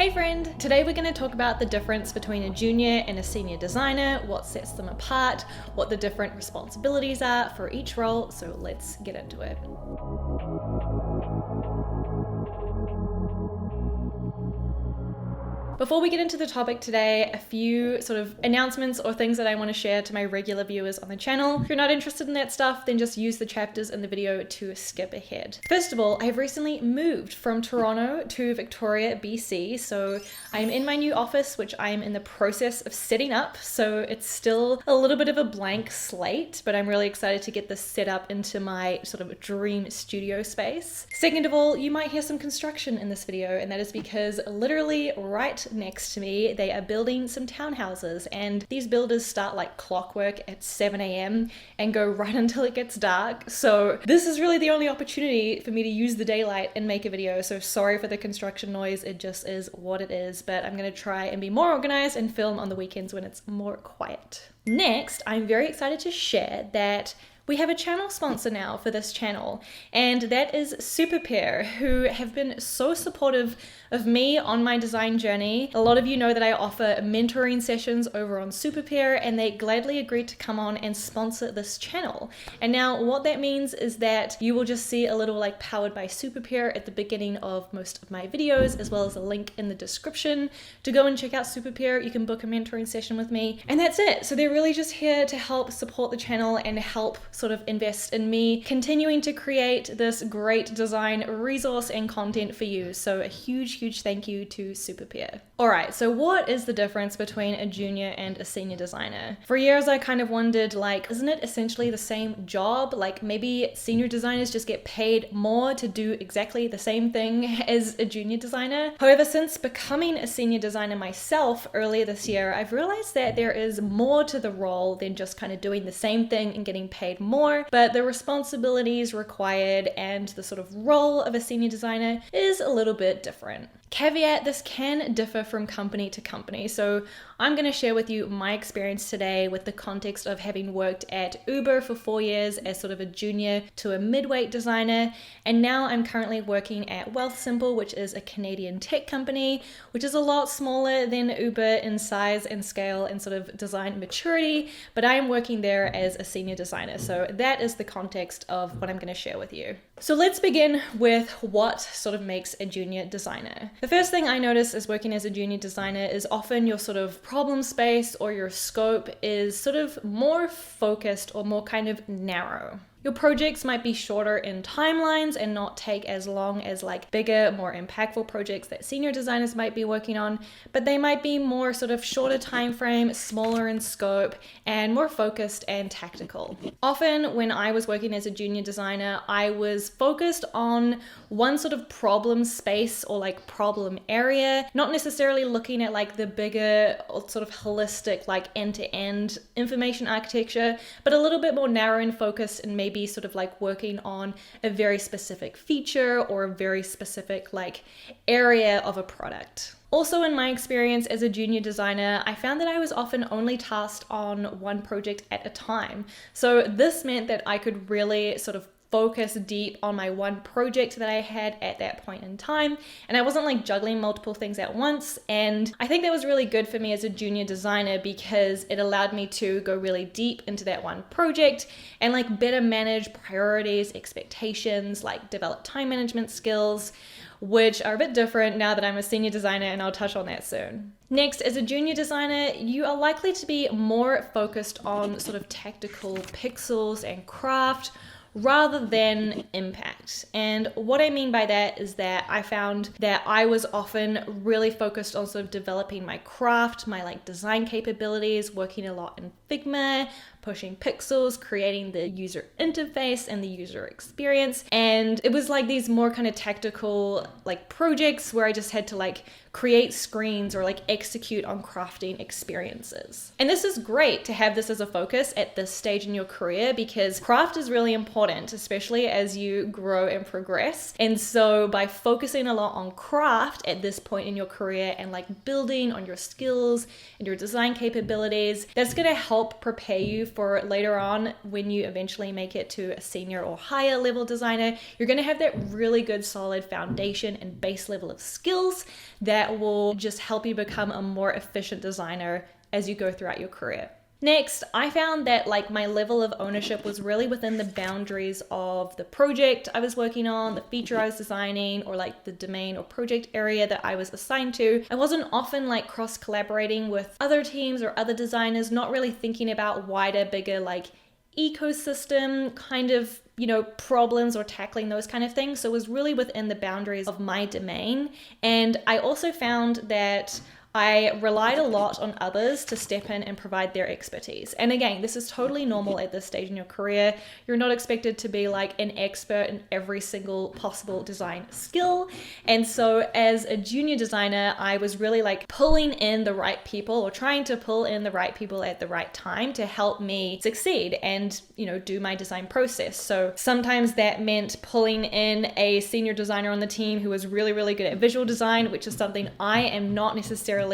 Hey friend! Today we're going to talk about the difference between a junior and a senior designer, what sets them apart, what the different responsibilities are for each role, so let's get into it. Before we get into the topic today, a few sort of announcements or things that I want to share to my regular viewers on the channel. If you're not interested in that stuff, then just use the chapters in the video to skip ahead. First of all, I've recently moved from Toronto to Victoria, BC. So I'm in my new office, which I am in the process of setting up. So it's still a little bit of a blank slate, but I'm really excited to get this set up into my sort of dream studio space. Second of all, you might hear some construction in this video, and that is because literally right next to me, they are building some townhouses, and these builders start like clockwork at 7 a.m. and go right until it gets dark. So this is really the only opportunity for me to use the daylight and make a video. So sorry for the construction noise. It just is what it is, but I'm going to try and be more organized and film on the weekends when it's more quiet. Next, I'm very excited to share that we have a channel sponsor now for this channel, and that is Superpair, who have been so supportive of me on my design journey. A lot of you know that I offer mentoring sessions over on Superpair, and they gladly agreed to come on and sponsor this channel. And now what that means is that you will just see a little like powered by Superpair at the beginning of most of my videos, as well as a link in the description to go and check out Superpair. You can book a mentoring session with me, and that's it. So they're really just here to help support the channel and help sort of invest in me continuing to create this great design resource and content for you. So a huge thank you to Superpair. All right, so what is the difference between a junior and a senior designer? For years, I kind of wondered, like, isn't it essentially the same job? Like maybe senior designers just get paid more to do exactly the same thing as a junior designer. However, since becoming a senior designer myself earlier this year, I've realized that there is more to the role than just kind of doing the same thing and getting paid more, but the responsibilities required and the sort of role of a senior designer is a little bit different. Caveat, this can differ from company to company. So I'm going to share with you my experience today with the context of having worked at Uber for 4 years as sort of a junior to a mid-weight designer. And now I'm currently working at Wealthsimple, which is a Canadian tech company, which is a lot smaller than Uber in size and scale and sort of design maturity, but I am working there as a senior designer. So that is the context of what I'm going to share with you. So let's begin with what sort of makes a junior designer. The first thing I notice is working as a junior designer is often your sort of problem space or your scope is sort of more focused or more kind of narrow. Your projects might be shorter in timelines and not take as long as like bigger, more impactful projects that senior designers might be working on, but they might be more sort of shorter time frame, smaller in scope, and more focused and tactical. Often when I was working as a junior designer, I was focused on one sort of problem space or like problem area, not necessarily looking at like the bigger sort of holistic like end-to-end information architecture, but a little bit more narrow and focused and maybe sort of like working on a very specific feature or a very specific like area of a product. Also, in my experience as a junior designer, I found that I was often only tasked on one project at a time. So this meant that I could really sort of focus deep on my one project that I had at that point in time. And I wasn't like juggling multiple things at once. And I think that was really good for me as a junior designer because it allowed me to go really deep into that one project and like better manage priorities, expectations, like develop time management skills, which are a bit different now that I'm a senior designer, and I'll touch on that soon. Next, as a junior designer, you are likely to be more focused on sort of tactical pixels and craft rather than impact. And what I mean by that is that I found that I was often really focused on sort of developing my craft, my like design capabilities, working a lot in Figma, pushing pixels, creating the user interface and the user experience. And it was like these more kind of tactical like projects where I just had to like create screens or like execute on crafting experiences. And this is great to have this as a focus at this stage in your career because craft is really important, especially as you grow and progress. And so by focusing a lot on craft at this point in your career and like building on your skills and your design capabilities, that's going to help prepare you for later on when you eventually make it to a senior or higher level designer. You're going to have that really good solid foundation and base level of skills that will just help you become a more efficient designer as you go throughout your career. Next, I found that like my level of ownership was really within the boundaries of the project I was working on, the feature I was designing, or like the domain or project area that I was assigned to. I wasn't often like cross collaborating with other teams or other designers, not really thinking about wider, bigger like ecosystem kind of, problems or tackling those kind of things. So it was really within the boundaries of my domain. And I also found that I relied a lot on others to step in and provide their expertise. And again, this is totally normal at this stage in your career. You're not expected to be like an expert in every single possible design skill. And so as a junior designer, I was really like pulling in the right people, or trying to pull in the right people at the right time to help me succeed and, do my design process. So sometimes that meant pulling in a senior designer on the team who was really, really good at visual design, which is something I am not necessarily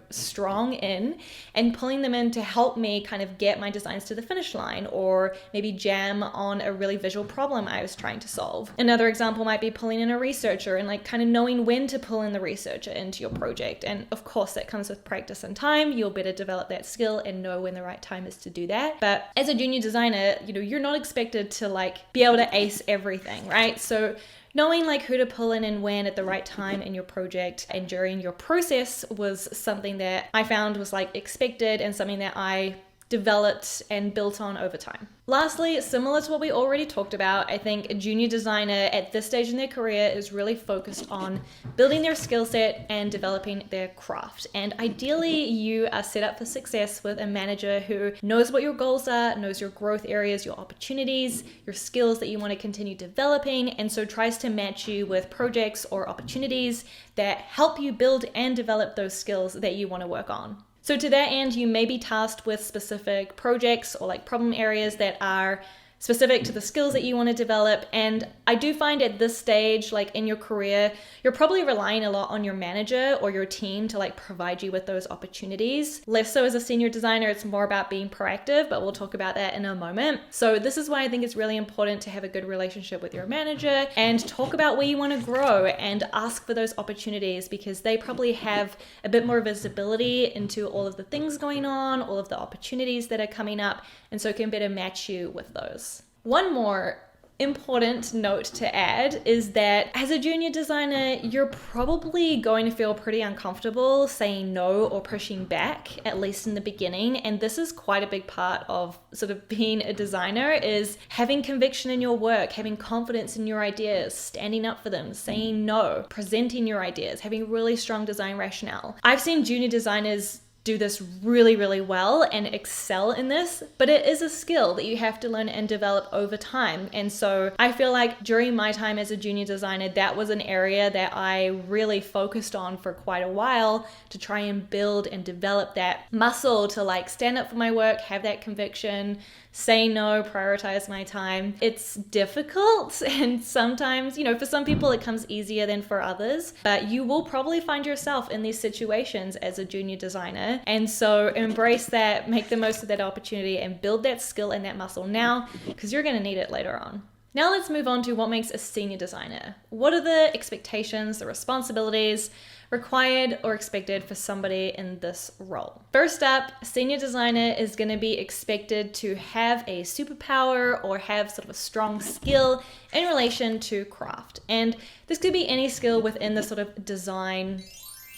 strong in, and pulling them in to help me kind of get my designs to the finish line, or maybe jam on a really visual problem I was trying to solve. Another example might be pulling in a researcher and like kind of knowing when to pull in the researcher into your project. And of course that comes with practice and time. You'll better develop that skill and know when the right time is to do that. But as a junior designer, you're not expected to like be able to ace everything, right? So knowing like who to pull in and when at the right time in your project and during your process was something that I found was like expected, and something that I developed and built on over time. Lastly, similar to what we already talked about, I think a junior designer at this stage in their career is really focused on building their skill set and developing their craft. And ideally, you are set up for success with a manager who knows what your goals are, knows your growth areas, your opportunities, your skills that you want to continue developing, and so tries to match you with projects or opportunities that help you build and develop those skills that you want to work on. So to that end, you may be tasked with specific projects or like problem areas that are specific to the skills that you want to develop. And I do find at this stage, like in your career, you're probably relying a lot on your manager or your team to like provide you with those opportunities. Less so as a senior designer, it's more about being proactive, but we'll talk about that in a moment. So this is why I think it's really important to have a good relationship with your manager and talk about where you want to grow and ask for those opportunities, because they probably have a bit more visibility into all of the things going on, all of the opportunities that are coming up, and so can better match you with those. One more important note to add is that as a junior designer, you're probably going to feel pretty uncomfortable saying no or pushing back, at least in the beginning. And this is quite a big part of sort of being a designer, is having conviction in your work, having confidence in your ideas, standing up for them, saying no, presenting your ideas, having really strong design rationale. I've seen junior designers do this really, really well and excel in this, but it is a skill that you have to learn and develop over time. And so I feel like during my time as a junior designer, that was an area that I really focused on for quite a while to try and build and develop that muscle to like stand up for my work, have that conviction, say no, prioritize my time. It's difficult, and sometimes, for some people it comes easier than for others, but you will probably find yourself in these situations as a junior designer. And so embrace that, make the most of that opportunity, and build that skill and that muscle now, because you're going to need it later on. Now let's move on to what makes a senior designer. What are the expectations, the responsibilities required or expected for somebody in this role? First up, a senior designer is going to be expected to have a superpower or have sort of a strong skill in relation to craft. And this could be any skill within the sort of design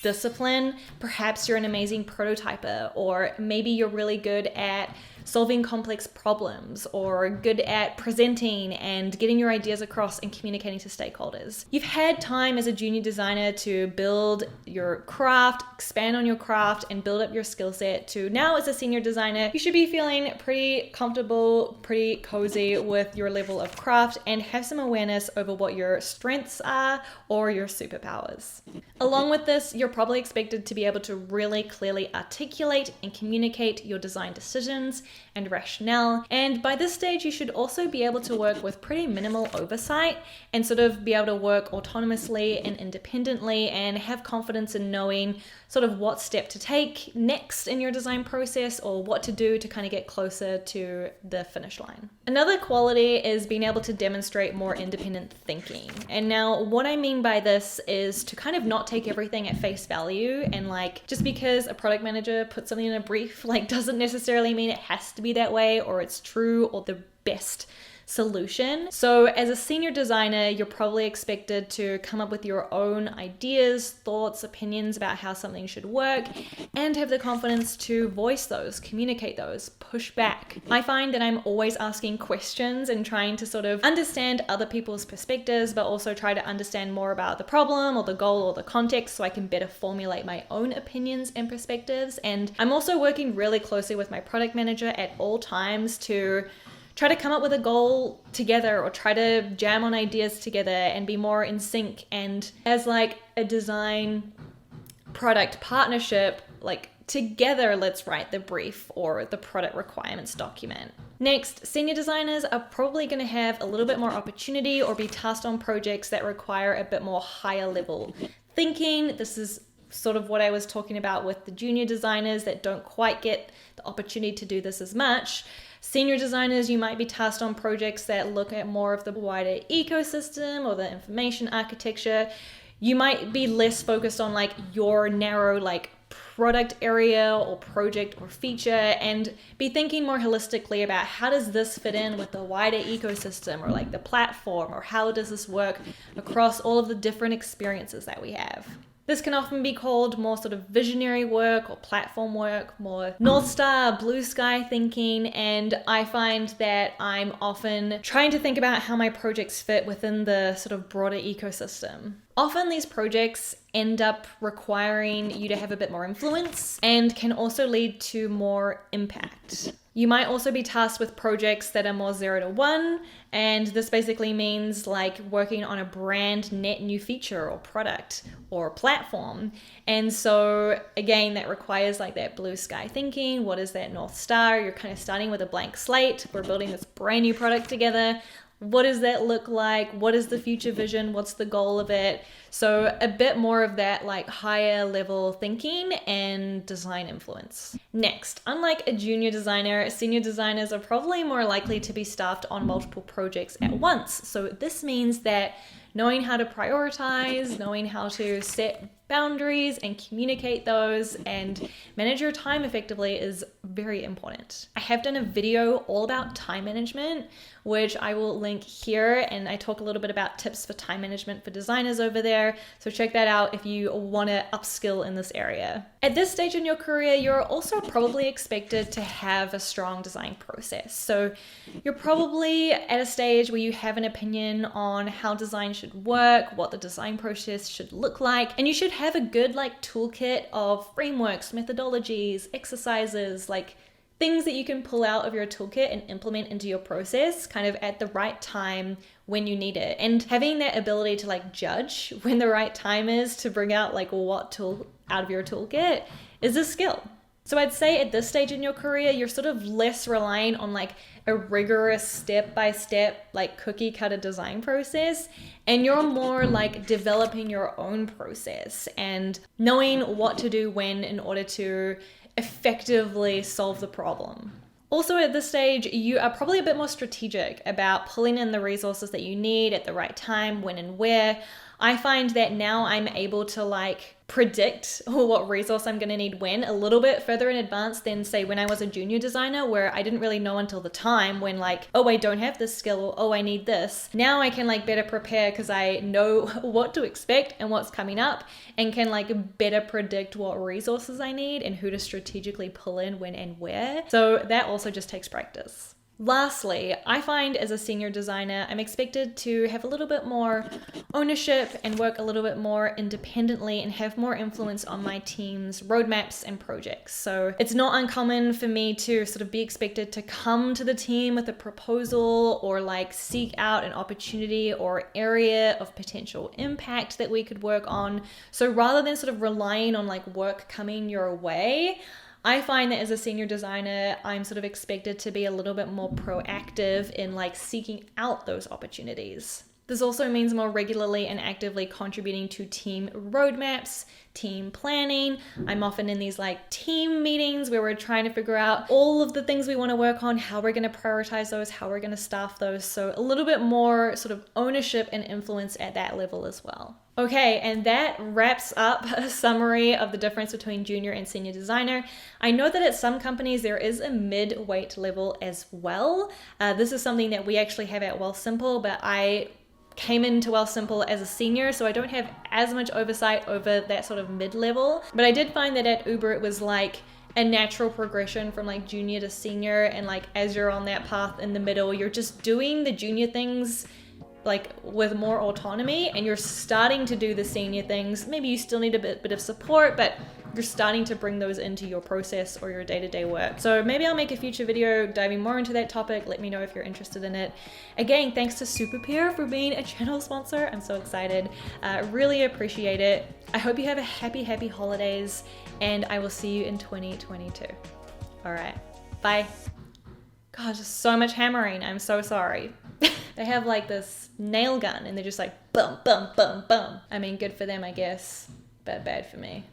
discipline. Perhaps you're an amazing prototyper, or maybe you're really good at solving complex problems, or good at presenting and getting your ideas across and communicating to stakeholders. You've had time as a junior designer to build your craft, expand on your craft, and build up your skill set to now as a senior designer, you should be feeling pretty comfortable, pretty cozy with your level of craft, and have some awareness over what your strengths are or your superpowers. Along with this, you're probably expected to be able to really clearly articulate and communicate your design decisions and rationale. And by this stage, you should also be able to work with pretty minimal oversight and sort of be able to work autonomously and independently and have confidence in knowing sort of what step to take next in your design process or what to do to kind of get closer to the finish line. Another quality is being able to demonstrate more independent thinking. And now what I mean by this is to kind of not take everything at face value, and like just because a product manager puts something in a brief like doesn't necessarily mean it has to be that way or it's true or the best solution. So as a senior designer, you're probably expected to come up with your own ideas, thoughts, opinions about how something should work, and have the confidence to voice those, communicate those, push back. I find that I'm always asking questions and trying to sort of understand other people's perspectives, but also try to understand more about the problem or the goal or the context so I can better formulate my own opinions and perspectives. And I'm also working really closely with my product manager at all times to try to come up with a goal together or try to jam on ideas together and be more in sync. And as like a design product partnership, like together, let's write the brief or the product requirements document. Next, senior designers are probably going to have a little bit more opportunity or be tasked on projects that require a bit more higher level thinking. This is sort of what I was talking about with the junior designers that don't quite get the opportunity to do this as much. Senior designers, you might be tasked on projects that look at more of the wider ecosystem or the information architecture. You might be less focused on like your narrow like product area or project or feature, and be thinking more holistically about how does this fit in with the wider ecosystem or like the platform, or how does this work across all of the different experiences that we have. This can often be called more sort of visionary work or platform work, more North Star, blue sky thinking, and I find that I'm often trying to think about how my projects fit within the sort of broader ecosystem. Often these projects end up requiring you to have a bit more influence and can also lead to more impact. You might also be tasked with projects that are more 0 to 1, and this basically means like working on a brand net new feature or product or platform. And so again, that requires like that blue sky thinking. What is that North Star? You're kind of starting with a blank slate. We're building this brand new product together. What does that look like? What is the future vision? What's the goal of it? So a bit more of that like higher level thinking and design influence. Next, unlike a junior designer, senior designers are probably more likely to be staffed on multiple projects at once. So this means that knowing how to prioritize, knowing how to set boundaries and communicate those and manage your time effectively is very important. I have done a video all about time management, which I will link here, and I talk a little bit about tips for time management for designers over there. So check that out if you want to upskill in this area. At this stage in your career, you're also probably expected to have a strong design process. So you're probably at a stage where you have an opinion on how design should work, what the design process should look like, and you should have a good like toolkit of frameworks, methodologies, exercises, like things that you can pull out of your toolkit and implement into your process kind of at the right time when you need it. And having that ability to like judge when the right time is to bring out like what tool out of your toolkit is a skill. So I'd say at this stage in your career, you're sort of less reliant on like a rigorous step-by-step like cookie cutter design process, and you're more like developing your own process and knowing what to do when in order to effectively solve the problem. Also at this stage, you are probably a bit more strategic about pulling in the resources that you need at the right time, when and where. I find that now I'm able to like predict what resource I'm going to need when a little bit further in advance than say when I was a junior designer, where I didn't really know until the time when like, oh, I don't have this skill, or oh, I need this. Now I can like better prepare because I know what to expect and what's coming up, and can like better predict what resources I need and who to strategically pull in when and where. So that also just takes practice. Lastly, I find as a senior designer, I'm expected to have a little bit more ownership and work a little bit more independently and have more influence on my team's roadmaps and projects. So it's not uncommon for me to sort of be expected to come to the team with a proposal or like seek out an opportunity or area of potential impact that we could work on. So rather than sort of relying on like work coming your way, I find that as a senior designer, I'm sort of expected to be a little bit more proactive in like seeking out those opportunities. This also means more regularly and actively contributing to team roadmaps, team planning. I'm often in these like team meetings where we're trying to figure out all of the things we want to work on, how we're going to prioritize those, how we're going to staff those. So a little bit more sort of ownership and influence at that level as well. Okay, and that wraps up a summary of the difference between junior and senior designer. I know that at some companies there is a mid-weight level as well. This is something that we actually have at Wealthsimple, but I came into Wealthsimple as a senior, so I don't have as much oversight over that sort of mid-level. But I did find that at Uber it was like a natural progression from like junior to senior, and like as you're on that path in the middle, you're just doing the junior things like with more autonomy, and you're starting to do the senior things. Maybe you still need a bit of support, but you're starting to bring those into your process or your day-to-day work. So maybe I'll make a future video diving more into that topic. Let me know if you're interested in it. Again, thanks to Superpeer for being a channel sponsor. I'm so excited. Really appreciate it. I hope you have a happy holidays, and I will see you in 2022. All right, bye. God, just so much hammering. I'm so sorry. They have like this nail gun and they're just like bum, bum, bum, bum. I mean, good for them, I guess, but bad for me.